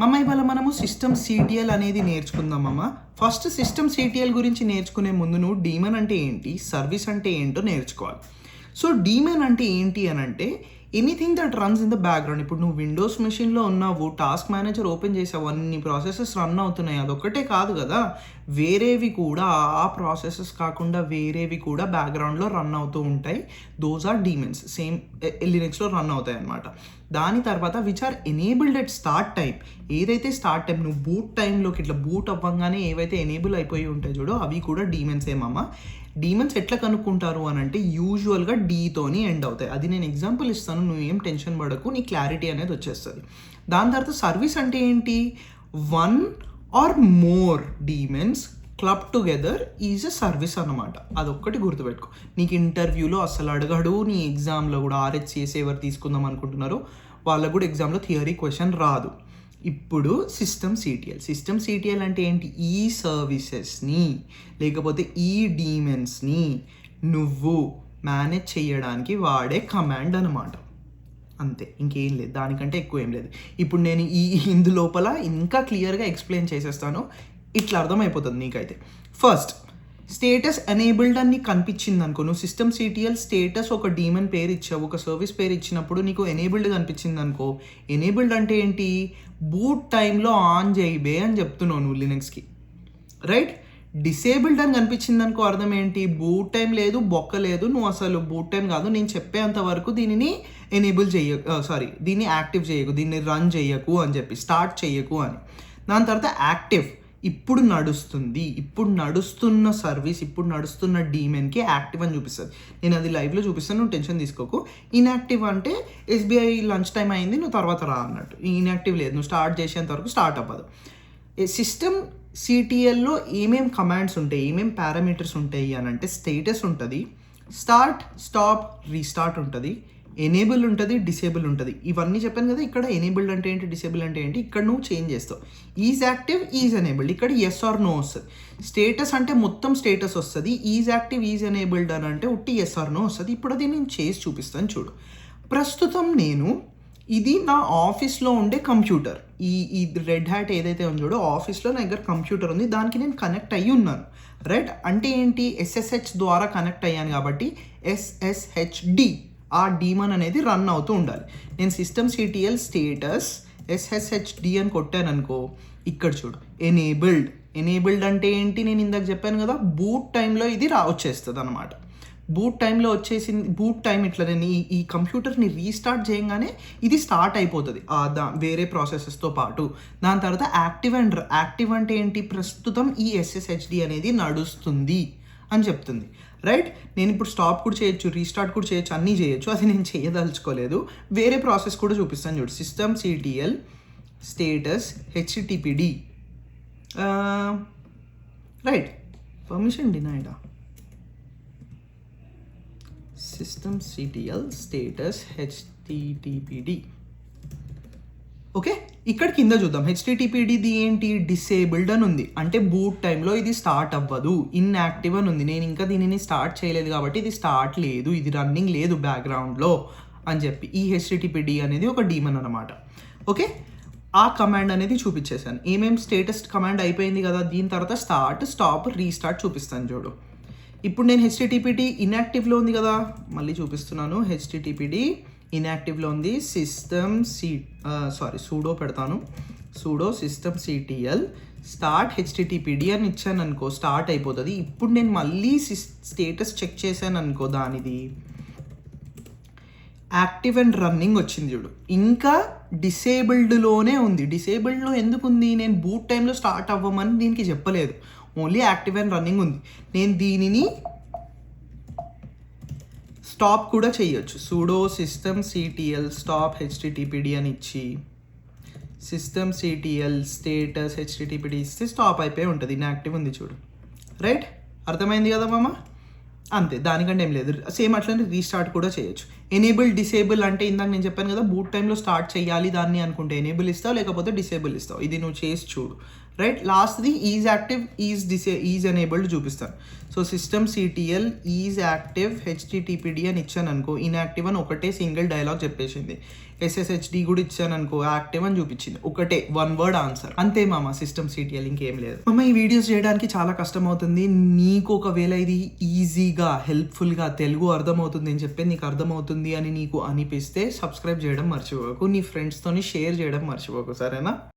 మమ్మ ఇవాళ మనము సిస్టమ్ సిటిఎల్ అనేది నేర్చుకుందాం అమ్మ. ఫస్ట్ సిస్టమ్ సిటిఎల్ గురించి నేర్చుకునే ముందు నువ్వు డీమన్ అంటే ఏంటి, సర్వీస్ అంటే ఏంటో నేర్చుకోవాలి. సో డీమన్ అంటే ఏంటి అని అంటే anything that runs in the background. ఇప్పుడు నువ్వు విండోస్ మెషిన్లో ఉన్నావు, టాస్క్ మేనేజర్ ఓపెన్ చేసావు, అన్ని ప్రాసెసెస్ రన్ అవుతున్నాయి. అదొక్కటే కాదు కదా, వేరేవి కూడా, ఆ ప్రాసెసెస్ కాకుండా వేరేవి కూడా బ్యాక్గ్రౌండ్లో రన్ అవుతూ ఉంటాయి. Those are demons. సేమ్ లినక్స్లో రన్ అవుతాయి అన్నమాట. దాని తర్వాత which are enabled at start time. ఏదైతే స్టార్ట్ టైం నువ్వు బూట్ టైంలోకి ఇట్లా బూట్ అవ్వగానే ఏవైతే ఎనేబుల్ అయిపోయి ఉంటాయి చూడో అవి కూడా డీమన్స్ ఏమమ్మా. డీమన్స్ ఎట్లా కనుక్కుంటారు అని అంటే యూజువల్గా డీతోని ఎండ్ అవుతాయి. అది నేను ఎగ్జాంపుల్ ఇస్తాను, నువ్వు ఏం టెన్షన్ పడకు, నీ క్లారిటీ అనేది వచ్చేస్తుంది. దాని తర్వాత సర్వీస్ అంటే ఏంటి, one or more demons club together is a service అన్నమాట. అదొక్కటి గుర్తుపెట్టుకో. నీకు ఇంటర్వ్యూలో అసలు అడగడు, నీ ఎగ్జామ్లో కూడా RHCS ఎవరు తీసుకుందాం అనుకుంటున్నారో వాళ్ళకు కూడా ఎగ్జామ్లో థియరీ క్వశ్చన్ రాదు. ఇప్పుడు సిస్టమ్ సిటిఎల్ అంటే ఏంటి, ఈ సర్వీసెస్ని లేకపోతే ఈ డీమెన్స్ని నువ్వు మేనేజ్ చేయడానికి వాడే కమాండ్ అనమాట. అంతే, ఇంకేం లేదు, దానికంటే ఎక్కువ ఏం లేదు. ఇప్పుడు నేను ఇందులోపల ఇంకా క్లియర్గా ఎక్స్ప్లెయిన్ చేసేస్తాను, ఇట్లా అర్థమైపోతుంది నీకైతే. ఫస్ట్ స్టేటస్ ఎనేబుల్డ్ అని నీకు కనిపించింది అనుకో, నువ్వు సిస్టమ్ సిటిఎల్ స్టేటస్ ఒక డీమన్ పేరు ఇచ్చావు, ఒక సర్వీస్ పేరు ఇచ్చినప్పుడు నీకు ఎనేబుల్డ్ కనిపించింది అనుకో. ఎనేబుల్డ్ అంటే ఏంటి, బూట్ టైంలో ఆన్ చేయబే అని చెప్తున్నావు నువ్వు లినక్స్కి, రైట్. డిసేబుల్డ్ అని కనిపించింది అనుకో, అర్థం ఏంటి, బూట్ టైం లేదు, బొక్క లేదు, నువ్వు అసలు బూట్ టైం కాదు, నేను చెప్పేంత వరకు దీనిని ఎనేబుల్ దీన్ని యాక్టివ్ చేయకు, దీన్ని రన్ చేయకు అని చెప్పి, స్టార్ట్ చేయకు అని. దాని తర్వాత యాక్టివ్, ఇప్పుడు నడుస్తున్న సర్వీస్, ఇప్పుడు నడుస్తున్న డీమెన్కి యాక్టివ్ అని చూపిస్తుంది. నేను అది లైవ్లో చూపిస్తాను, నువ్వు టెన్షన్ తీసుకోకు. ఇన్యాక్టివ్ అంటే SBI లంచ్ టైం అయింది, నువ్వు తర్వాత రా అన్నట్టు. ఇన్యాక్టివ్ లేదు, నువ్వు స్టార్ట్ చేసేంత వరకు స్టార్ట్ అవ్వదు. సిస్టమ్ సిటిఎల్లో ఏమేం కమాండ్స్ ఉంటాయి, ఏమేం పారామీటర్స్ ఉంటాయి అని అంటే స్టేటస్ ఉంటుంది, స్టార్ట్, స్టాప్, రీస్టార్ట్ ఉంటుంది, ఎనేబుల్ ఉంటుంది, డిసేబుల్ ఉంటుంది. ఇవన్నీ చెప్పాను కదా. ఇక్కడ ఎనేబుల్డ్ అంటే ఏంటి, డిసేబుల్ అంటే ఏంటి, ఇక్కడ నువ్వు చేంజ్ చేస్తావు. ఈజ్ యాక్టివ్, ఈజ్ ఎనేబుల్డ్, ఇక్కడ ఎస్ ఆర్ నో వస్తుంది. స్టేటస్ అంటే మొత్తం స్టేటస్ వస్తుంది, ఈజ్ యాక్టివ్, ఈజ్ ఎనేబుల్డ్ అని అంటే ఉట్టి ఎస్ ఆర్ నో వస్తుంది. ఇప్పుడు అది నేను చేసి చూపిస్తాను చూడు. ప్రస్తుతం ఇది నా ఆఫీస్లో ఉండే కంప్యూటర్, ఈ రెడ్ హ్యాట్ ఏదైతే ఉందో చూడు, ఆఫీస్లో నా దగ్గర కంప్యూటర్ ఉంది, దానికి నేను కనెక్ట్ అయ్యి ఉన్నాను, రైట్. అంటే ఏంటి, SSH ద్వారా కనెక్ట్ అయ్యాను కాబట్టి SSHD, ఆ డీమన్ అనేది రన్ అవుతూ ఉండాలి. నేను సిస్టమ్ సిటిఎల్ స్టేటస్ SSHD అని కొట్టాను అనుకో, ఇక్కడ చూడు ఎనేబుల్డ్ అంటే ఏంటి, నేను ఇందాక చెప్పాను కదా, బూట్ టైంలో ఇది వచ్చేస్తుంది అనమాట. బూట్ టైంలో వచ్చేసింది. బూట్ టైం ఇట్లా నేను ఈ కంప్యూటర్ని రీస్టార్ట్ చేయగానే ఇది స్టార్ట్ అయిపోతుంది వేరే ప్రాసెసెస్తో పాటు. దాని తర్వాత యాక్టివ్ అంటే ఏంటి, ప్రస్తుతం ఈ SSHD అనేది నడుస్తుంది అని చెప్తుంది, రైట్. నేను ఇప్పుడు స్టాప్ కూడా చేయొచ్చు, రీస్టార్ట్ కూడా చేయొచ్చు, అన్నీ చేయొచ్చు. అది నేను చేయదలుచుకోలేదు, వేరే ప్రాసెస్ కూడా చూపిస్తాను చూడు. System CTL status HTTPD, right, permission డినైడా. System CTL status HTTPD, okay. ఇక్కడ కింద చూద్దాం. HTTPDది ఏంటి, డిసేబుల్డ్ అని ఉంది, అంటే బూట్ టైంలో ఇది స్టార్ట్ అవ్వదు. ఇన్యాక్టివ్ అని ఉంది, నేను ఇంకా దీనిని స్టార్ట్ చేయలేదు కాబట్టి ఇది స్టార్ట్ లేదు, ఇది రన్నింగ్ లేదు బ్యాక్గ్రౌండ్లో అని చెప్పి. ఈ HTTPD అనేది ఒక డీమన్ అనమాట, ఓకే. ఆ కమాండ్ అనేది చూపించేశాను. ఏమేమి స్టేటస్ కమాండ్ అయిపోయింది కదా, దీని తర్వాత స్టార్ట్, స్టాప్, రీస్టార్ట్ చూపిస్తాను చూడు. ఇప్పుడు నేను HTTPD ఇన్యాక్టివ్లో ఉంది కదా, మళ్ళీ చూపిస్తున్నాను. HTTPD ఇన్యాక్టివ్లో ఉంది. సూడో పెడతాను, pseudo system CTL start HTTPD అని ఇచ్చాను అనుకో, స్టార్ట్ అయిపోతుంది. ఇప్పుడు నేను మళ్ళీ స్టేటస్ చెక్ చేశాను అనుకో, దానిది యాక్టివ్ అండ్ రన్నింగ్ వచ్చింది చూడు. ఇంకా డిసేబుల్డ్లోనే ఉంది. డిసేబుల్డ్లో ఎందుకు ఉంది, నేను బూట్ టైంలో స్టార్ట్ అవ్వమని దీనికి చెప్పలేదు, ఓన్లీ యాక్టివ్ అండ్ రన్నింగ్ ఉంది. నేను దీనిని స్టాప్ కూడా చేయొచ్చు. Pseudo system CTL stop HTTPD అని ఇచ్చి సిస్టమ్ సిటిఎల్ స్టేటస్ HTTPD ఇస్తే స్టాప్ అయిపోయి ఉంటుంది, ఇన్యాక్టివ్ ఉంది చూడు, రైట్. అర్థమైంది కదా మామ, అంతే, దానికంటే ఏం లేదు. సేమ్ అట్లనే రీస్టార్ట్ కూడా చేయొచ్చు. ఎనేబుల్ డిసేబుల్ అంటే ఇందాక నేను చెప్పాను కదా, బూట్ టైంలో స్టార్ట్ చేయాలి దాన్ని అనుకుంటే ఎనేబుల్ ఇస్తావు, లేకపోతే డిసేబుల్ ఇస్తావు. ఇది నువ్వు చేసి చూడు, రైట్. లాస్ట్ది ఈజ్ యాక్టివ్ ఈజ్ ఎనేబుల్డ్ చూపిస్తాను. So system CTL is active HTTPD అని ఇచ్చాను అనుకో, ఇన్యాక్టివ్ అని ఒకటే సింగిల్ డైలాగ్ చెప్పేసింది. ఎస్ఎస్హెచ్డి కూడా ఇచ్చాను అనుకో, యాక్టివ్ అని చూపించింది. ఒకటే 1 వర్డ్ ఆన్సర్, అంతే మామ సిస్టమ్ సిటిఎల్, ఇంకేం లేదు మామ. ఈ వీడియోస్ చేయడానికి చాలా కష్టం అవుతుంది. నీకు ఒకవేళ ఇది ఈజీగా హెల్ప్ఫుల్గా తెలుగు అర్థమవుతుంది అని చెప్పి నీకు అర్థమవుతుంది అని నీకు అనిపిస్తే సబ్స్క్రైబ్ చేయడం మర్చిపోకు, నీ ఫ్రెండ్స్తోని షేర్ చేయడం మర్చిపోకు, సరేనా?